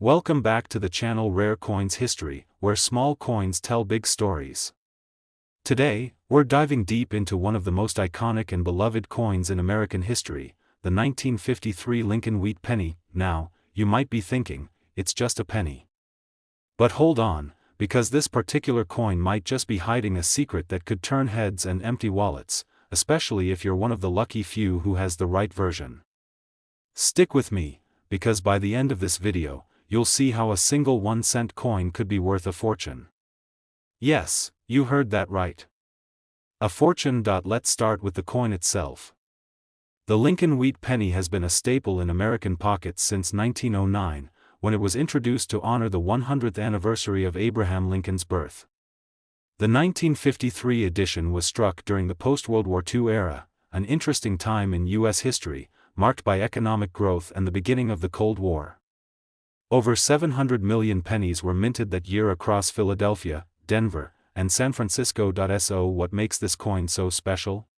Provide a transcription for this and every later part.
Welcome back to the channel Rare Coins History, where small coins tell big stories. Today, we're diving deep into one of the most iconic and beloved coins in American history, the 1953 Lincoln Wheat Penny. Now, you might be thinking, it's just a penny. But hold on, because this particular coin might just be hiding a secret that could turn heads and empty wallets, especially if you're one of the lucky few who has the right version. Stick with me, because by the end of this video, you'll see how a single 1-cent coin could be worth a fortune. Yes, you heard that right. A fortune. Let's start with the coin itself. The Lincoln Wheat Penny has been a staple in American pockets since 1909, when it was introduced to honor the 100th anniversary of Abraham Lincoln's birth. The 1953 edition was struck during the post-World War II era, an interesting time in U.S. history, marked by economic growth and the beginning of the Cold War. Over 700 million pennies were minted that year across Philadelphia, Denver, and San Francisco. So what makes this coin so special?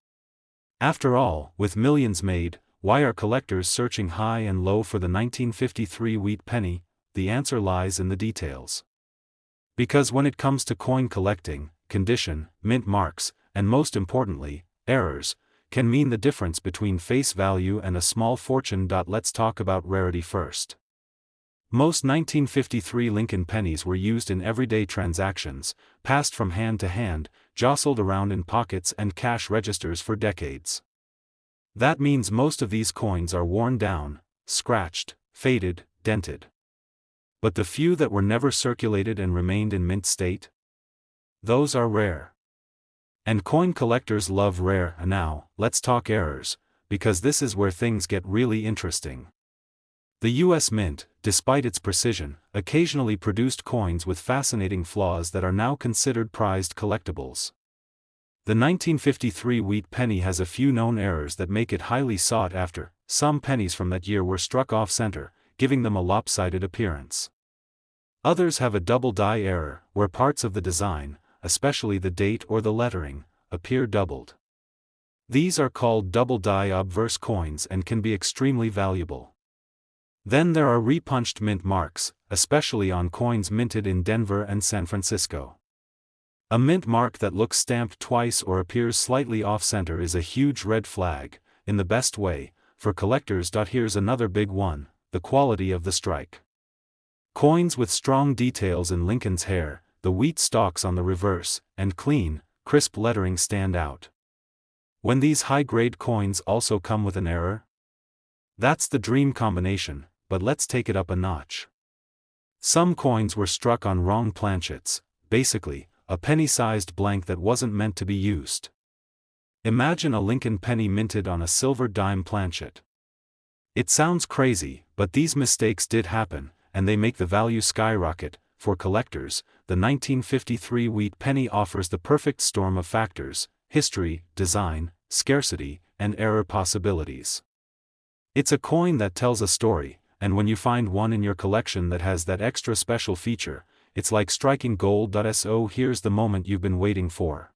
After all, with millions made, why are collectors searching high and low for the 1953 wheat penny? The answer lies in the details. Because when it comes to coin collecting, condition, mint marks, and most importantly, errors, can mean the difference between face value and a small fortune. Let's talk about rarity first. Most 1953 Lincoln pennies were used in everyday transactions, passed from hand to hand, jostled around in pockets and cash registers for decades. That means most of these coins are worn down, scratched, faded, dented. But the few that were never circulated and remained in mint state? Those are rare. And coin collectors love rare. Now, let's talk errors, because this is where things get really interesting. The U.S. Mint, despite its precision, occasionally produced coins with fascinating flaws that are now considered prized collectibles. The 1953 wheat penny has a few known errors that make it highly sought after. Some pennies from that year were struck off-center, giving them a lopsided appearance. Others have a double die error, where parts of the design, especially the date or the lettering, appear doubled. These are called double die obverse coins and can be extremely valuable. Then there are repunched mint marks, especially on coins minted in Denver and San Francisco. A mint mark that looks stamped twice or appears slightly off-center is a huge red flag, in the best way, for collectors. Here's another big one, the quality of the strike. Coins with strong details in Lincoln's hair, the wheat stalks on the reverse, and clean, crisp lettering stand out. When these high-grade coins also come with an error? That's the dream combination, but let's take it up a notch. Some coins were struck on wrong planchets, basically, a penny-sized blank that wasn't meant to be used. Imagine a Lincoln penny minted on a silver dime planchet. It sounds crazy, but these mistakes did happen, and they make the value skyrocket. For collectors, the 1953 wheat penny offers the perfect storm of factors: history, design, scarcity, and error possibilities. It's a coin that tells a story, and when you find one in your collection that has that extra special feature, it's like striking gold. So here's the moment you've been waiting for.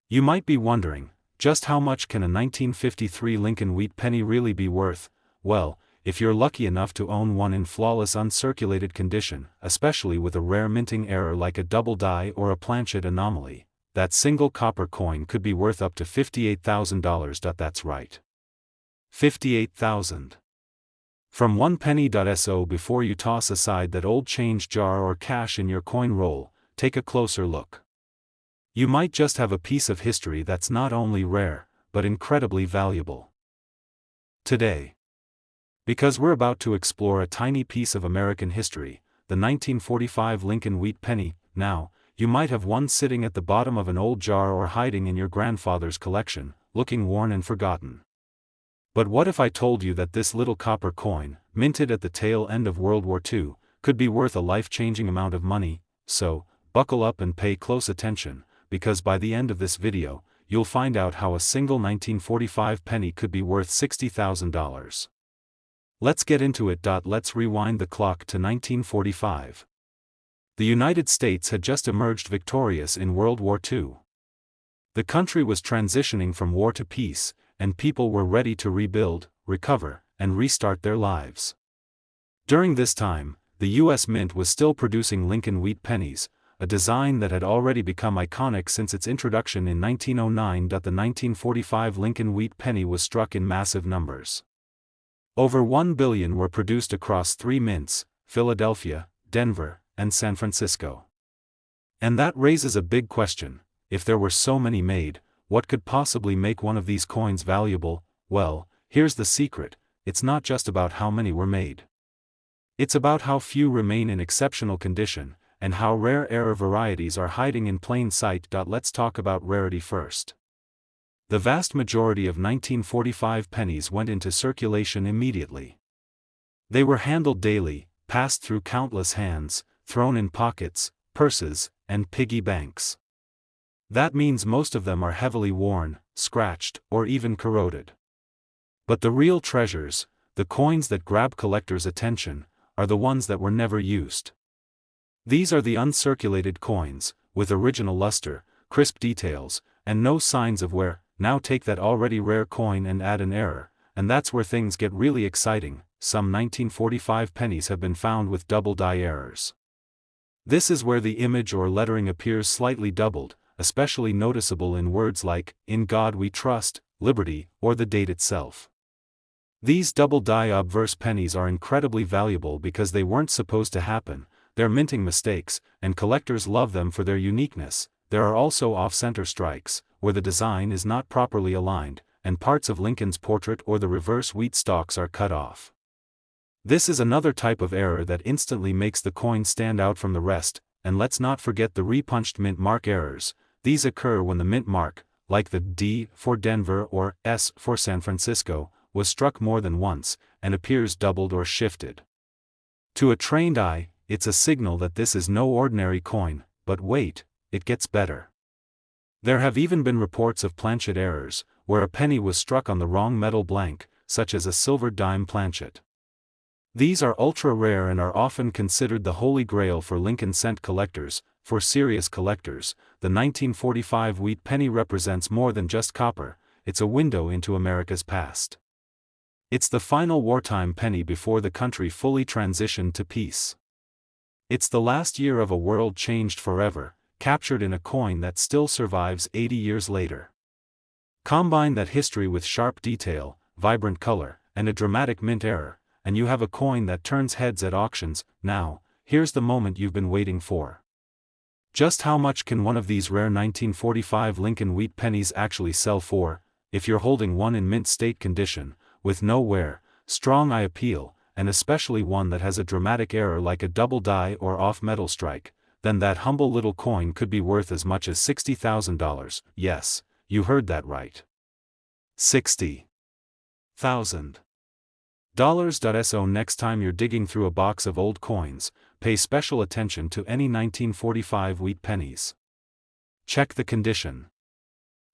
You might be wondering, just how much can a 1953 Lincoln Wheat Penny really be worth? Well, if you're lucky enough to own one in flawless uncirculated condition, especially with a rare minting error like a double die or a planchet anomaly, that single copper coin could be worth up to $58,000. That's right. $58,000. From one penny. So before you toss aside that old change jar or cash in your coin roll, take a closer look. You might just have a piece of history that's not only rare, but incredibly valuable. Today, because we're about to explore a tiny piece of American history, the 1945 Lincoln Wheat Penny. Now, you might have one sitting at the bottom of an old jar or hiding in your grandfather's collection, looking worn and forgotten. But what if I told you that this little copper coin, minted at the tail end of World War II, could be worth a life-changing amount of money? So, buckle up and pay close attention, because by the end of this video, you'll find out how a single 1945 penny could be worth $60,000. Let's get into it. Let's rewind the clock to 1945. The United States had just emerged victorious in World War II. The country was transitioning from war to peace, and people were ready to rebuild, recover, and restart their lives. During this time, the U.S. Mint was still producing Lincoln Wheat Pennies, a design that had already become iconic since its introduction in 1909. The 1945 Lincoln Wheat Penny was struck in massive numbers. Over 1 billion were produced across 3 mints, Philadelphia, Denver, and San Francisco. And that raises a big question: if there were so many made, what could possibly make one of these coins valuable? Well, here's the secret: it's not just about how many were made. It's about how few remain in exceptional condition, and how rare error varieties are hiding in plain sight. Let's talk about rarity first. The vast majority of 1945 pennies went into circulation immediately. They were handled daily, passed through countless hands, thrown in pockets, purses, and piggy banks. That means most of them are heavily worn, scratched, or even corroded. But the real treasures, the coins that grab collectors' attention, are the ones that were never used. These are the uncirculated coins, with original luster, crisp details, and no signs of wear. Now take that already rare coin and add an error, and that's where things get really exciting. Some 1945 pennies have been found with double die errors. This is where the image or lettering appears slightly doubled, especially noticeable in words like, "In God We Trust," "Liberty," or the date itself. These double die obverse pennies are incredibly valuable because they weren't supposed to happen. They're minting mistakes, and collectors love them for their uniqueness. There are also off-center strikes, where the design is not properly aligned, and parts of Lincoln's portrait or the reverse wheat stalks are cut off. This is another type of error that instantly makes the coin stand out from the rest. And let's not forget the repunched mint mark errors. These occur when the mint mark, like the D for Denver or S for San Francisco, was struck more than once, and appears doubled or shifted. To a trained eye, it's a signal that this is no ordinary coin. But wait, it gets better. There have even been reports of planchet errors, where a penny was struck on the wrong metal blank, such as a silver dime planchet. These are ultra rare and are often considered the holy grail for Lincoln cent collectors. For serious collectors, the 1945 wheat penny represents more than just copper. It's a window into America's past. It's the final wartime penny before the country fully transitioned to peace. It's the last year of a world changed forever, captured in a coin that still survives 80 years later. Combine that history with sharp detail, vibrant color, and a dramatic mint error, and you have a coin that turns heads at auctions. Now, here's the moment you've been waiting for. Just how much can one of these rare 1945 Lincoln Wheat Pennies actually sell for? If you're holding one in mint state condition, with no wear, strong eye appeal, and especially one that has a dramatic error like a double die or off-metal strike, then that humble little coin could be worth as much as $60,000. Yes, you heard that right. $60,000. So next time you're digging through a box of old coins, pay special attention to any 1945 wheat pennies. Check the condition.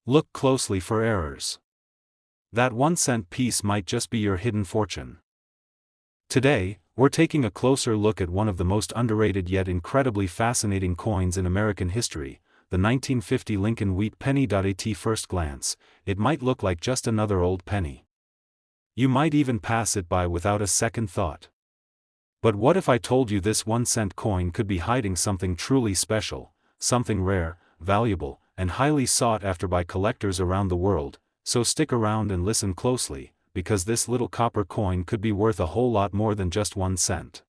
Look closely for errors. That 1-cent piece might just be your hidden fortune. Today, we're taking a closer look at one of the most underrated yet incredibly fascinating coins in American history, the 1950 Lincoln Wheat Penny. At first glance, it might look like just another old penny. You might even pass it by without a second thought. But what if I told you this 1-cent coin could be hiding something truly special, something rare, valuable, and highly sought after by collectors around the world? So stick around and listen closely, because this little copper coin could be worth a whole lot more than just 1 cent.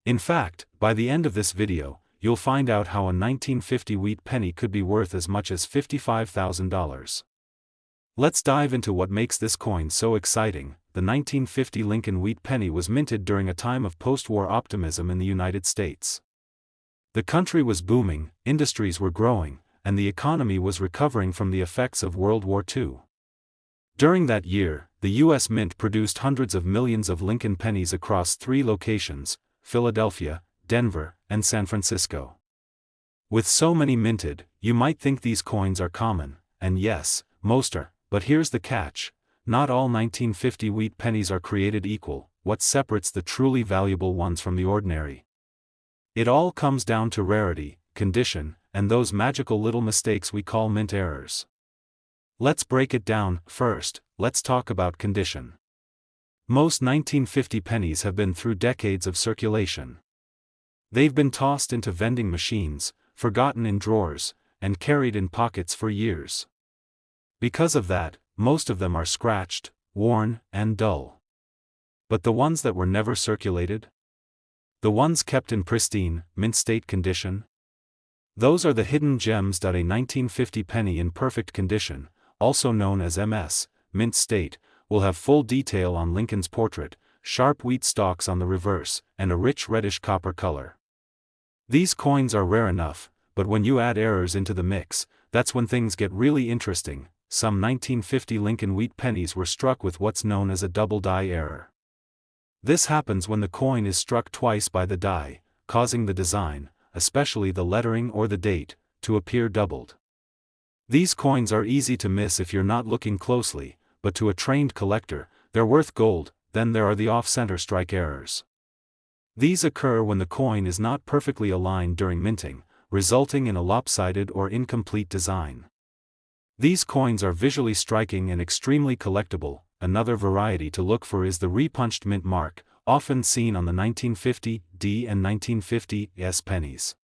In fact, by the end of this video, you'll find out how a 1950 wheat penny could be worth as much as $55,000. Let's dive into what makes this coin so exciting. The 1950 Lincoln Wheat Penny was minted during a time of post-war optimism in the United States. The country was booming, industries were growing, and the economy was recovering from the effects of World War II. During that year, the U.S. Mint produced hundreds of millions of Lincoln pennies across 3 locations, Philadelphia, Denver, and San Francisco. With so many minted, you might think these coins are common, and yes, most are, but here's the catch: not all 1950 wheat pennies are created equal. What separates the truly valuable ones from the ordinary? It all comes down to rarity, condition, and those magical little mistakes we call mint errors. Let's break it down. First, let's talk about condition. Most 1950 pennies have been through decades of circulation. They've been tossed into vending machines, forgotten in drawers, and carried in pockets for years. Because of that, most of them are scratched, worn, and dull. But the ones that were never circulated? The ones kept in pristine, mint state condition? Those are the hidden gems. A 1950 penny in perfect condition, also known as MS, mint state, will have full detail on Lincoln's portrait, sharp wheat stalks on the reverse, and a rich reddish copper color. These coins are rare enough, but when you add errors into the mix, that's when things get really interesting. Some 1950 Lincoln Wheat Pennies were struck with what's known as a double die error. This happens when the coin is struck twice by the die, causing the design, especially the lettering or the date, to appear doubled. These coins are easy to miss if you're not looking closely, but to a trained collector, they're worth gold. Then there are the off-center strike errors. These occur when the coin is not perfectly aligned during minting, resulting in a lopsided or incomplete design. These coins are visually striking and extremely collectible. Another variety to look for is the repunched mint mark, often seen on the 1950 D and 1950 S pennies.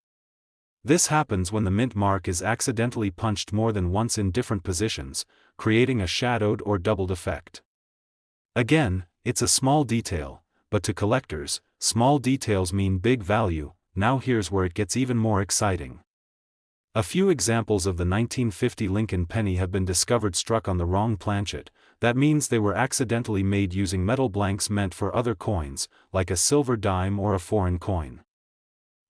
This happens when the mint mark is accidentally punched more than once in different positions, creating a shadowed or doubled effect. Again, it's a small detail, but to collectors, small details mean big value. Now here's where it gets even more exciting. A few examples of the 1950 Lincoln penny have been discovered struck on the wrong planchet. That means they were accidentally made using metal blanks meant for other coins, like a silver dime or a foreign coin.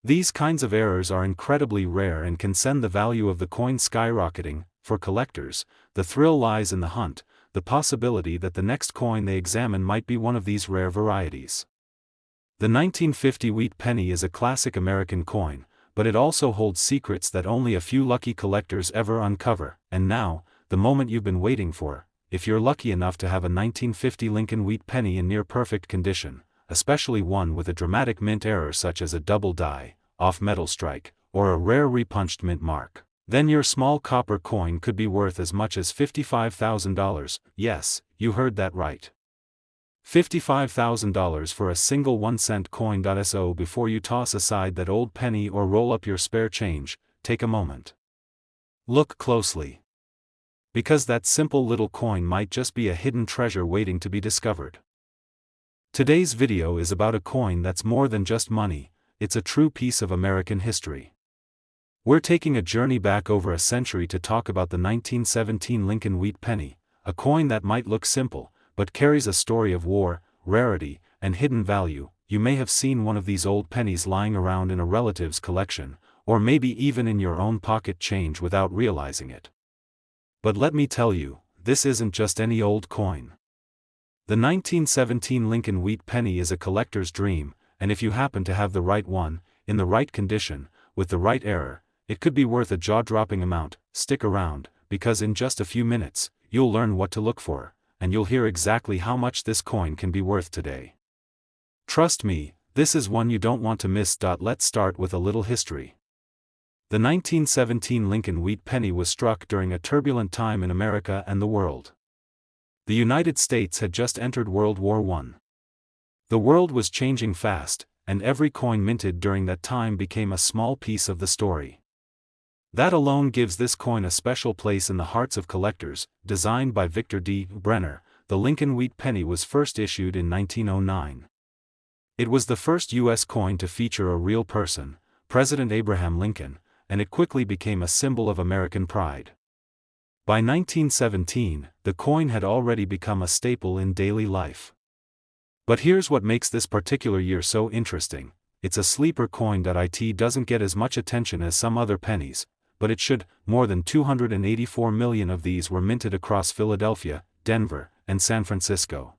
These kinds of errors are incredibly rare and can send the value of the coin skyrocketing. For collectors, the thrill lies in the hunt, the possibility that the next coin they examine might be one of these rare varieties. The 1950 wheat penny is a classic American coin, but it also holds secrets that only a few lucky collectors ever uncover. And now, the moment you've been waiting for, if you're lucky enough to have a 1950 Lincoln Wheat Penny in near-perfect condition, especially one with a dramatic mint error such as a double die, off-metal strike, or a rare repunched mint mark, then your small copper coin could be worth as much as $55,000. Yes, you heard that right. $55,000 for a single 1-cent coin. So before you toss aside that old penny or roll up your spare change, take a moment. Look closely. Because that simple little coin might just be a hidden treasure waiting to be discovered. Today's video is about a coin that's more than just money, it's a true piece of American history. We're taking a journey back over a century to talk about the 1917 Lincoln Wheat Penny, a coin that might look simple, but carries a story of war, rarity, and hidden value. You may have seen one of these old pennies lying around in a relative's collection, or maybe even in your own pocket change without realizing it. But let me tell you, this isn't just any old coin. The 1917 Lincoln Wheat Penny is a collector's dream, and if you happen to have the right one, in the right condition, with the right error, it could be worth a jaw-dropping amount. Stick around, because in just a few minutes, you'll learn what to look for, and you'll hear exactly how much this coin can be worth today. Trust me, this is one you don't want to miss. Let's start with a little history. The 1917 Lincoln Wheat Penny was struck during a turbulent time in America and the world. The United States had just entered World War I. The world was changing fast, and every coin minted during that time became a small piece of the story. That alone gives this coin a special place in the hearts of collectors. Designed by Victor D. Brenner, the Lincoln Wheat Penny was first issued in 1909. It was the first U.S. coin to feature a real person, President Abraham Lincoln, and it quickly became a symbol of American pride. By 1917, the coin had already become a staple in daily life. But here's what makes this particular year so interesting: it's a sleeper coin. It doesn't get as much attention as some other pennies, but it should. More than 284 million of these were minted across Philadelphia, Denver, and San Francisco.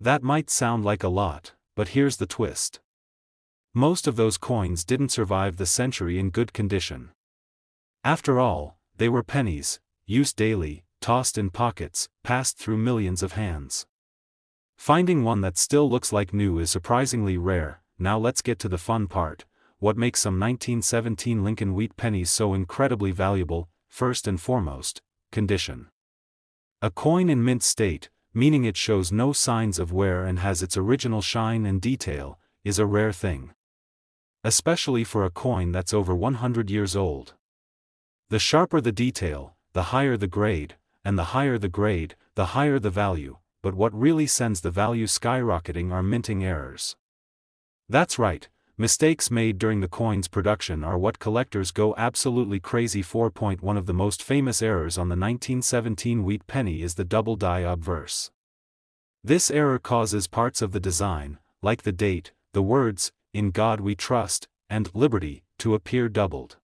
That might sound like a lot, but here's the twist. Most of those coins didn't survive the century in good condition. After all, they were pennies, used daily, tossed in pockets, passed through millions of hands. Finding one that still looks like new is surprisingly rare. Now let's get to the fun part. What makes some 1917 Lincoln Wheat Pennies so incredibly valuable? First and foremost, condition. A coin in mint state, meaning it shows no signs of wear and has its original shine and detail, is a rare thing. especially for a coin that's over 100 years old. The sharper the detail, the higher the grade, and the higher the grade, the higher the value, but what really sends the value skyrocketing are minting errors. That's right, mistakes made during the coin's production are what collectors go absolutely crazy for. One of the most famous errors on the 1917 wheat penny is the double die obverse. This error causes parts of the design, like the date, the words, "In God We Trust," and "Liberty," to appear doubled.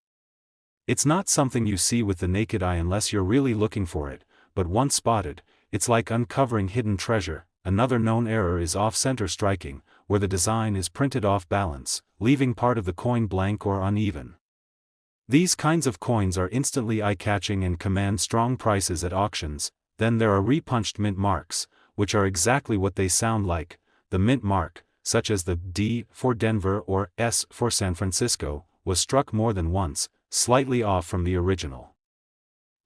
It's not something you see with the naked eye unless you're really looking for it, but once spotted, it's like uncovering hidden treasure. Another known error is off-center striking, where the design is printed off balance, leaving part of the coin blank or uneven. These kinds of coins are instantly eye-catching and command strong prices at auctions. Then there are repunched mint marks, which are exactly what they sound like. The mint mark, such as the D for Denver or S for San Francisco, was struck more than once, slightly off from the original.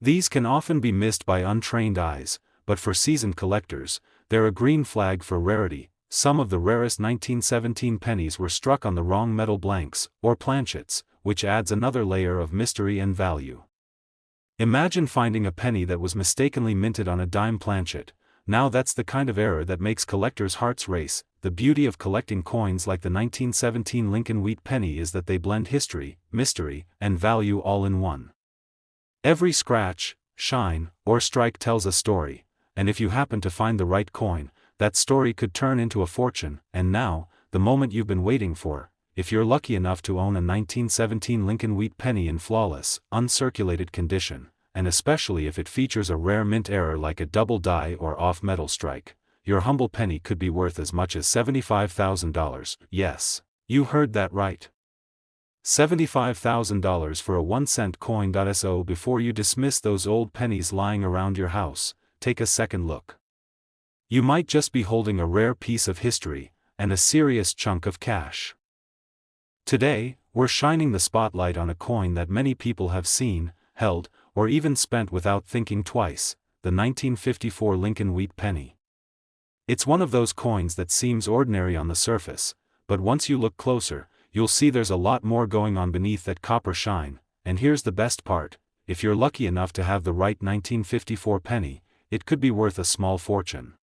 These can often be missed by untrained eyes, but for seasoned collectors, they're a green flag for rarity. Some of the rarest 1917 pennies were struck on the wrong metal blanks, or planchets, which adds another layer of mystery and value. Imagine finding a penny that was mistakenly minted on a dime planchet. Now that's the kind of error that makes collectors' hearts race. The beauty of collecting coins like the 1917 Lincoln Wheat Penny is that they blend history, mystery, and value all in one. Every scratch, shine, or strike tells a story, and if you happen to find the right coin, that story could turn into a fortune. And now, the moment you've been waiting for. If you're lucky enough to own a 1917 Lincoln Wheat Penny in flawless, uncirculated condition, and especially if it features a rare mint error like a double die or off-metal strike, your humble penny could be worth as much as $75,000. Yes, you heard that right. $75,000 for a 1-cent coin. So before you dismiss those old pennies lying around your house, take a second look. You might just be holding a rare piece of history, and a serious chunk of cash. Today, we're shining the spotlight on a coin that many people have seen, held, or even spent without thinking twice, the 1954 Lincoln Wheat Penny. It's one of those coins that seems ordinary on the surface, but once you look closer, you'll see there's a lot more going on beneath that copper shine. And here's the best part: if you're lucky enough to have the right 1954 penny, it could be worth a small fortune.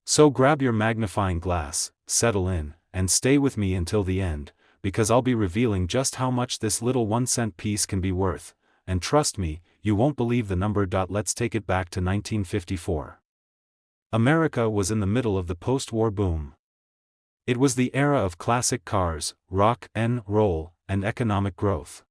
So grab your magnifying glass, settle in, and stay with me until the end, because I'll be revealing just how much this little 1-cent piece can be worth, and trust me, you won't believe the number. Let's take it back to 1954. America was in the middle of the post-war boom. It was the era of classic cars, rock and roll, and economic growth.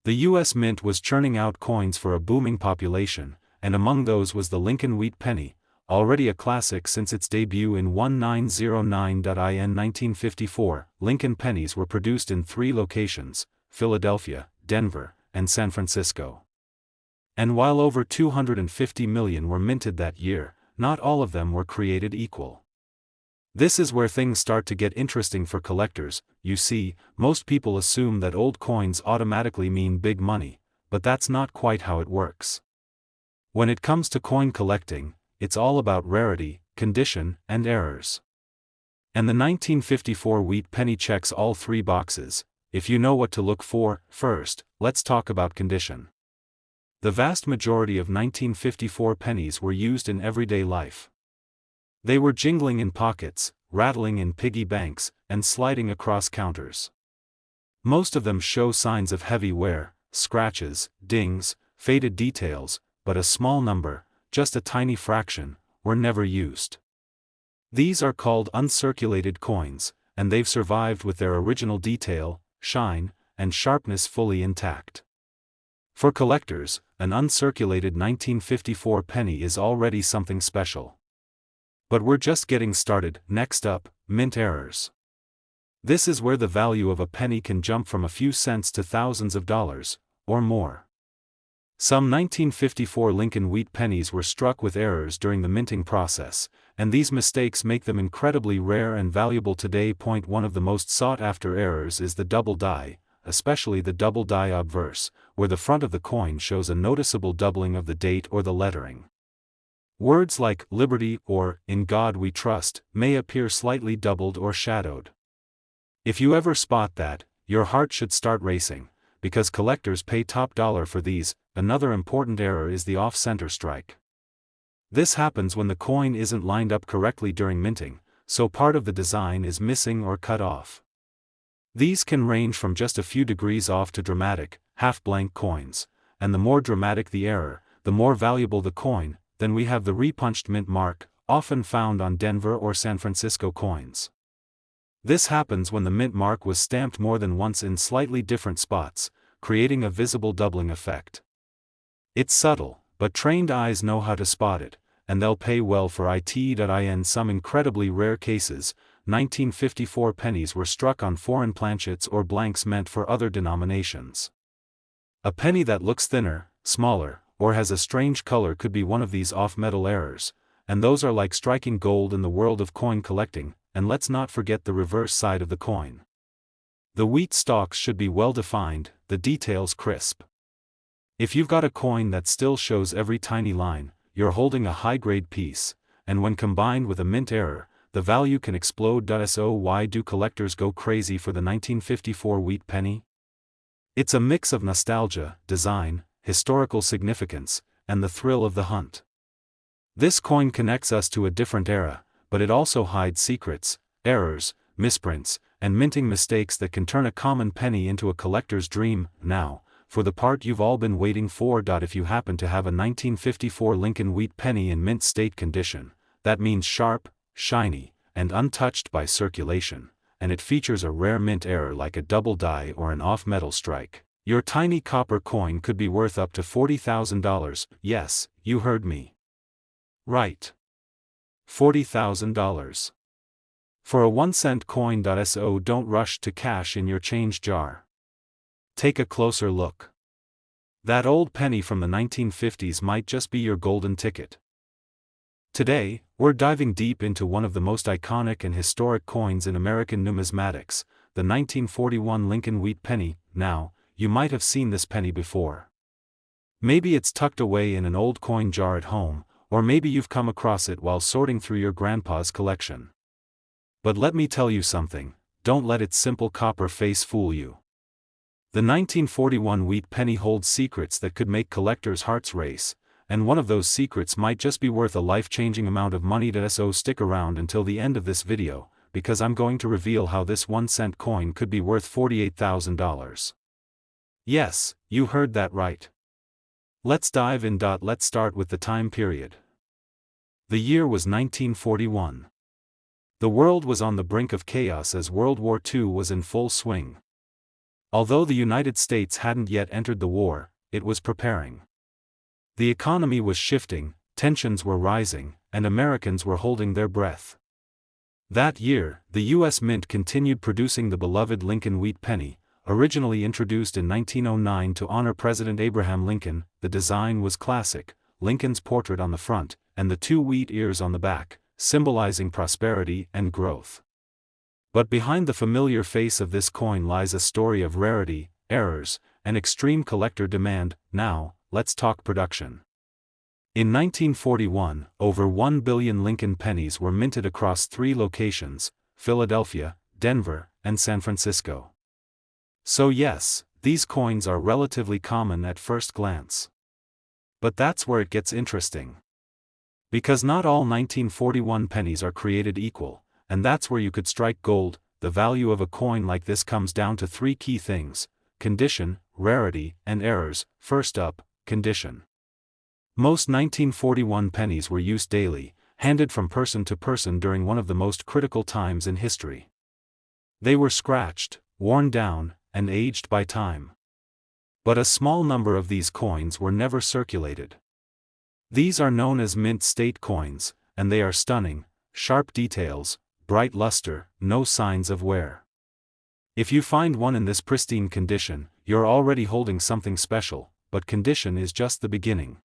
The U.S. Mint was churning out coins for a booming population, and among those was the Lincoln Wheat Penny, already a classic since its debut in 1909. In 1954, Lincoln pennies were produced in 3 locations: Philadelphia, Denver, and San Francisco. And while over 250 million were minted that year, not all of them were created equal. This is where things start to get interesting for collectors. You see, most people assume that old coins automatically mean big money, but that's not quite how it works. When it comes to coin collecting, it's all about rarity, condition, and errors. And the 1954 wheat penny checks all 3 boxes. If you know what to look for. First, let's talk about condition. The vast majority of 1954 pennies were used in everyday life. They were jingling in pockets, rattling in piggy banks, and sliding across counters. Most of them show signs of heavy wear, scratches, dings, faded details, but a small number, just a tiny fraction, were never used. These are called uncirculated coins, and they've survived with their original detail, shine, and sharpness fully intact. For collectors, an uncirculated 1954 penny is already something special. But we're just getting started. Next up, mint errors. This is where the value of a penny can jump from a few cents to thousands of dollars, or more. Some 1954 Lincoln Wheat pennies were struck with errors during the minting process, and these mistakes make them incredibly rare and valuable today. One of the most sought-after errors is the double die, especially the double die obverse, where the front of the coin shows a noticeable doubling of the date or the lettering. Words like "Liberty" or "In God We Trust" may appear slightly doubled or shadowed. If you ever spot that, your heart should start racing, because collectors pay top dollar for these. Another important error is the off-center strike. This happens when the coin isn't lined up correctly during minting, so part of the design is missing or cut off. These can range from just a few degrees off to dramatic, half-blank coins, and the more dramatic the error, the more valuable the coin. Then we have the repunched mint mark, often found on Denver or San Francisco coins. This happens when the mint mark was stamped more than once in slightly different spots, creating a visible doubling effect. It's subtle, but trained eyes know how to spot it, and they'll pay well for it. In some incredibly rare cases, 1954 pennies were struck on foreign planchets or blanks meant for other denominations. A penny that looks thinner, smaller, or has a strange color could be one of these off-metal errors, and those are like striking gold in the world of coin collecting. And let's not forget the reverse side of the coin. The wheat stalks should be well defined, the details crisp. If you've got a coin that still shows every tiny line, you're holding a high-grade piece, and when combined with a mint error, the value can explode. So why do collectors go crazy for the 1954 wheat penny? It's a mix of nostalgia, design, historical significance, and the thrill of the hunt. This coin connects us to a different era, but it also hides secrets, errors, misprints, and minting mistakes that can turn a common penny into a collector's dream. Now, for the part you've all been waiting for. If you happen to have a 1954 Lincoln Wheat penny in mint state condition, that means sharp, shiny, and untouched by circulation, and it features a rare mint error like a double die or an off-metal strike, your tiny copper coin could be worth up to $40,000. Yes, you heard me right. $40,000. For a 1-cent coin. So don't rush to cash in your change jar. Take a closer look. That old penny from the 1950s might just be your golden ticket. Today, we're diving deep into one of the most iconic and historic coins in American numismatics, the 1941 Lincoln Wheat Penny. Now, you might have seen this penny before. Maybe it's tucked away in an old coin jar at home, or maybe you've come across it while sorting through your grandpa's collection. But let me tell you something, don't let its simple copper face fool you. The 1941 wheat penny holds secrets that could make collectors' hearts race, and one of those secrets might just be worth a life-changing amount of money. So stick around until the end of this video, because I'm going to reveal how this 1-cent coin could be worth $48,000. Yes, you heard that right. Let's dive in. Let's start with the time period. The year was 1941. The world was on the brink of chaos as World War II was in full swing. Although the United States hadn't yet entered the war, it was preparing. The economy was shifting, tensions were rising, and Americans were holding their breath. That year, the U.S. Mint continued producing the beloved Lincoln Wheat Penny, originally introduced in 1909 to honor President Abraham Lincoln. The design was classic, Lincoln's portrait on the front, and the 2 wheat ears on the back, symbolizing prosperity and growth. But behind the familiar face of this coin lies a story of rarity, errors, and extreme collector demand. Now, let's talk production. In 1941, over 1 billion Lincoln pennies were minted across 3 locations, Philadelphia, Denver, and San Francisco. So yes, these coins are relatively common at first glance. But that's where it gets interesting. Because not all 1941 pennies are created equal, and that's where you could strike gold. The value of a coin like this comes down to 3 key things: condition, rarity, and errors. First up, condition. Most 1941 pennies were used daily, handed from person to person during one of the most critical times in history. They were scratched, worn down, and aged by time. But a small number of these coins were never circulated. These are known as mint state coins, and they are stunning, sharp details, bright luster, no signs of wear. If you find one in this pristine condition, you're already holding something special, but condition is just the beginning.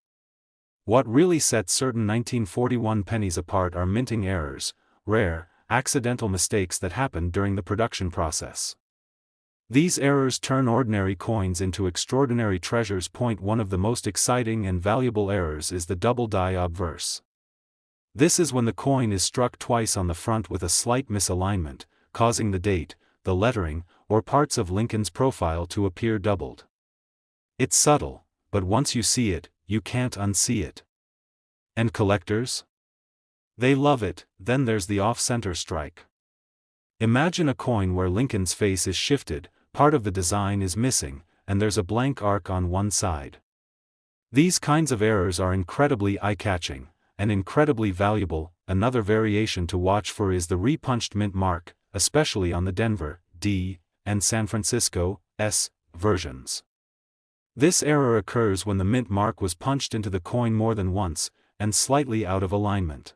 What really sets certain 1941 pennies apart are minting errors, rare, accidental mistakes that happened during the production process. These errors turn ordinary coins into extraordinary treasures. One of the most exciting and valuable errors is the double die obverse. This is when the coin is struck twice on the front with a slight misalignment, causing the date, the lettering, or parts of Lincoln's profile to appear doubled. It's subtle, but once you see it, you can't unsee it. And collectors? They love it. Then there's the off-center strike. Imagine a coin where Lincoln's face is shifted, part of the design is missing, and there's a blank arc on one side. These kinds of errors are incredibly eye-catching, and incredibly valuable. Another variation to watch for is the repunched mint mark, especially on the Denver, D, and San Francisco, S, versions. This error occurs when the mint mark was punched into the coin more than once, and slightly out of alignment.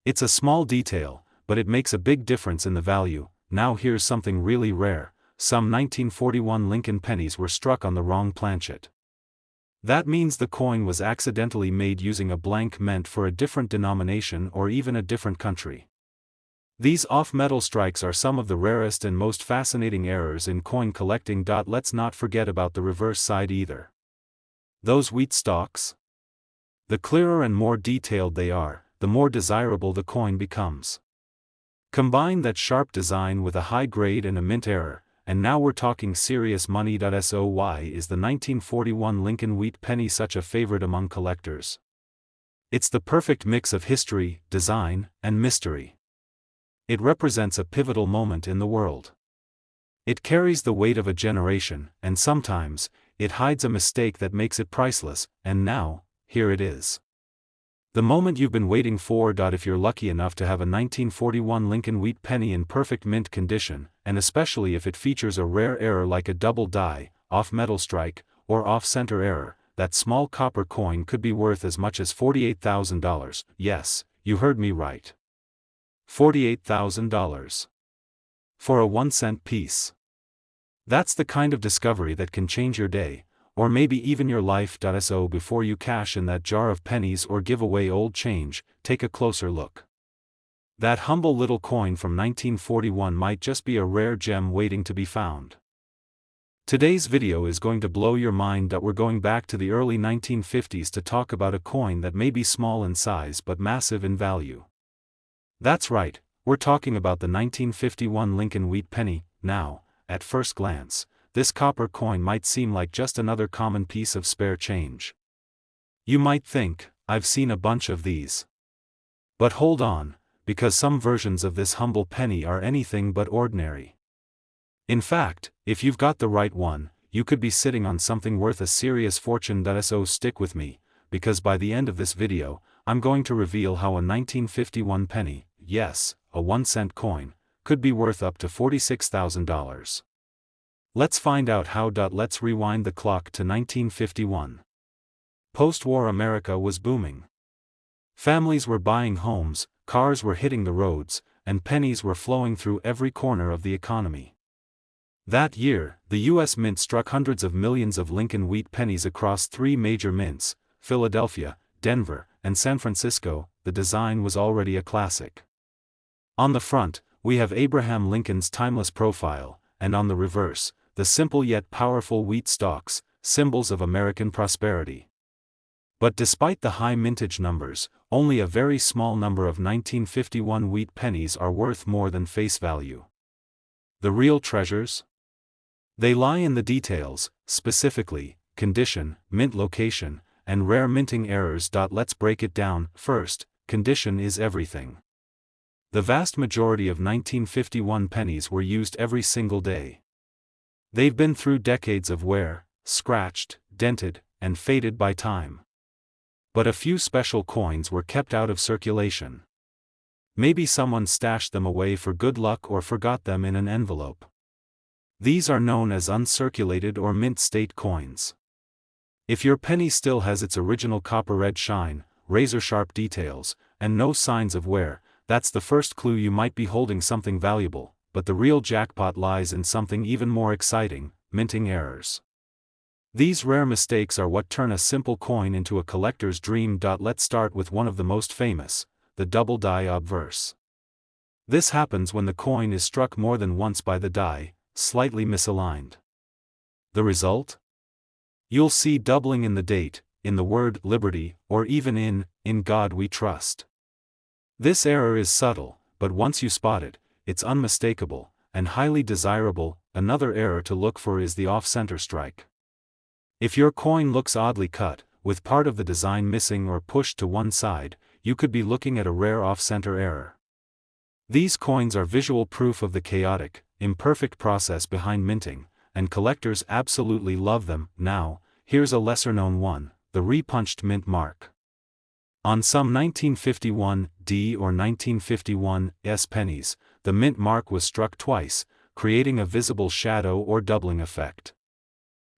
It's a small detail, but it makes a big difference in the value. Now here's something really rare. Some 1941 Lincoln pennies were struck on the wrong planchet. That means the coin was accidentally made using a blank meant for a different denomination or even a different country. These off-metal strikes are some of the rarest and most fascinating errors in coin collecting. Let's not forget about the reverse side either. Those wheat stalks? The clearer and more detailed they are, the more desirable the coin becomes. Combine that sharp design with a high grade and a mint error, and now we're talking serious money. So why is the 1941 Lincoln Wheat Penny such a favorite among collectors? It's the perfect mix of history, design, and mystery. It represents a pivotal moment in the world. It carries the weight of a generation, and sometimes, it hides a mistake that makes it priceless, and now, here it is. The moment you've been waiting for. If you're lucky enough to have a 1941 Lincoln Wheat Penny in perfect mint condition, and especially if it features a rare error like a double die, off-metal strike, or off-center error, that small copper coin could be worth as much as $48,000. Yes, you heard me right. $48,000. For a 1-cent piece. That's the kind of discovery that can change your day, or maybe even your life. So before you cash in that jar of pennies or give away old change, take a closer look. That humble little coin from 1941 might just be a rare gem waiting to be found. Today's video is going to blow your mind. We're going back to the early 1950s to talk about a coin that may be small in size but massive in value. That's right, we're talking about the 1951 Lincoln Wheat Penny. Now, at first glance, this copper coin might seem like just another common piece of spare change. You might think, I've seen a bunch of these. But hold on, because some versions of this humble penny are anything but ordinary. In fact, if you've got the right one, you could be sitting on something worth a serious fortune. So stick with me, because by the end of this video, I'm going to reveal how a 1951 penny, yes, a 1-cent coin, could be worth up to $46,000. Let's find out how. Let's rewind the clock to 1951. Post-war America was booming. Families were buying homes, cars were hitting the roads, and pennies were flowing through every corner of the economy. That year, the U.S. Mint struck hundreds of millions of Lincoln Wheat Pennies across 3 major mints, Philadelphia, Denver, and San Francisco. The design was already a classic. On the front, we have Abraham Lincoln's timeless profile, and on the reverse, the simple yet powerful wheat stalks, symbols of American prosperity. But despite the high mintage numbers, only a very small number of 1951 wheat pennies are worth more than face value. The real treasures? They lie in the details, specifically, condition, mint location, and rare minting errors. Let's break it down. First, condition is everything. The vast majority of 1951 pennies were used every single day. They've been through decades of wear, scratched, dented, and faded by time. But a few special coins were kept out of circulation. Maybe someone stashed them away for good luck or forgot them in an envelope. These are known as uncirculated or mint state coins. If your penny still has its original copper red shine, razor-sharp details, and no signs of wear, that's the first clue you might be holding something valuable. But the real jackpot lies in something even more exciting: minting errors. These rare mistakes are what turn a simple coin into a collector's dream. Let's start with one of the most famous, the double die obverse. This happens when the coin is struck more than once by the die, slightly misaligned. The result? You'll see doubling in the date, in the word liberty, or even in God we trust. This error is subtle, but once you spot it, it's unmistakable, and highly desirable. Another error to look for is the off-center strike. If your coin looks oddly cut, with part of the design missing or pushed to one side, you could be looking at a rare off-center error. These coins are visual proof of the chaotic, imperfect process behind minting, and collectors absolutely love them. Now, here's a lesser-known one, the repunched mint mark. On some 1951D or 1951S pennies, the mint mark was struck twice, creating a visible shadow or doubling effect.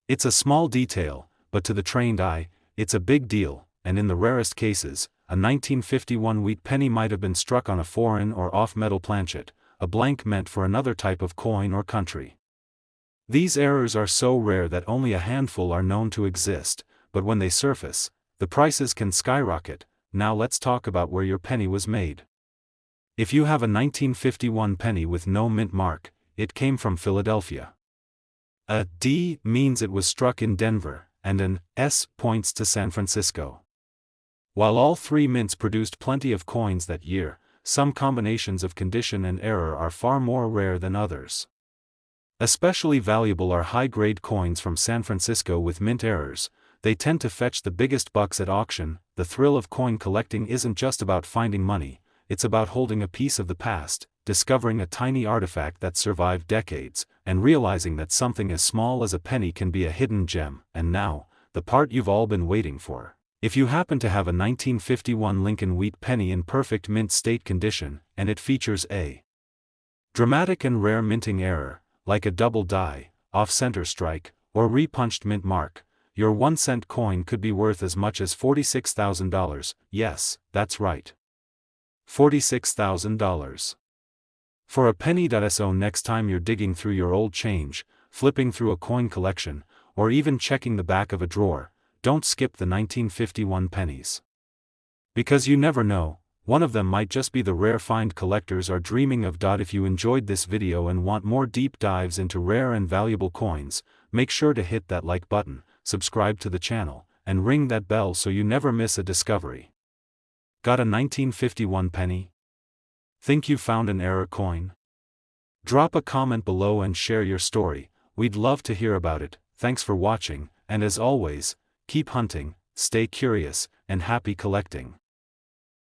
It's a small detail, but to the trained eye, it's a big deal, and in the rarest cases, a 1951 wheat penny might have been struck on a foreign or off-metal planchet, a blank meant for another type of coin or country. These errors are so rare that only a handful are known to exist, but when they surface, the prices can skyrocket. Now let's talk about where your penny was made. If you have a 1951 penny with no mint mark, it came from Philadelphia. A D means it was struck in Denver, and an S points to San Francisco. While all three mints produced plenty of coins that year, some combinations of condition and error are far more rare than others. Especially valuable are high-grade coins from San Francisco with mint errors. They tend to fetch the biggest bucks at auction. The thrill of coin collecting isn't just about finding money, it's about holding a piece of the past, discovering a tiny artifact that survived decades, and realizing that something as small as a penny can be a hidden gem. And now, the part you've all been waiting for. If you happen to have a 1951 Lincoln Wheat Penny in perfect mint state condition, and it features a dramatic and rare minting error, like a double die, off-center strike, or repunched mint mark, your 1-cent coin could be worth as much as $46,000, yes, that's right. $46,000. For a penny. So next time you're digging through your old change, flipping through a coin collection, or even checking the back of a drawer, don't skip the 1951 pennies. Because you never know, one of them might just be the rare find collectors are dreaming of. If you enjoyed this video and want more deep dives into rare and valuable coins, make sure to hit that like button, subscribe to the channel, and ring that bell so you never miss a discovery. Got a 1951 penny? Think you found an error coin? Drop a comment below and share your story. We'd love to hear about it. Thanks for watching, and as always, keep hunting, stay curious, and happy collecting.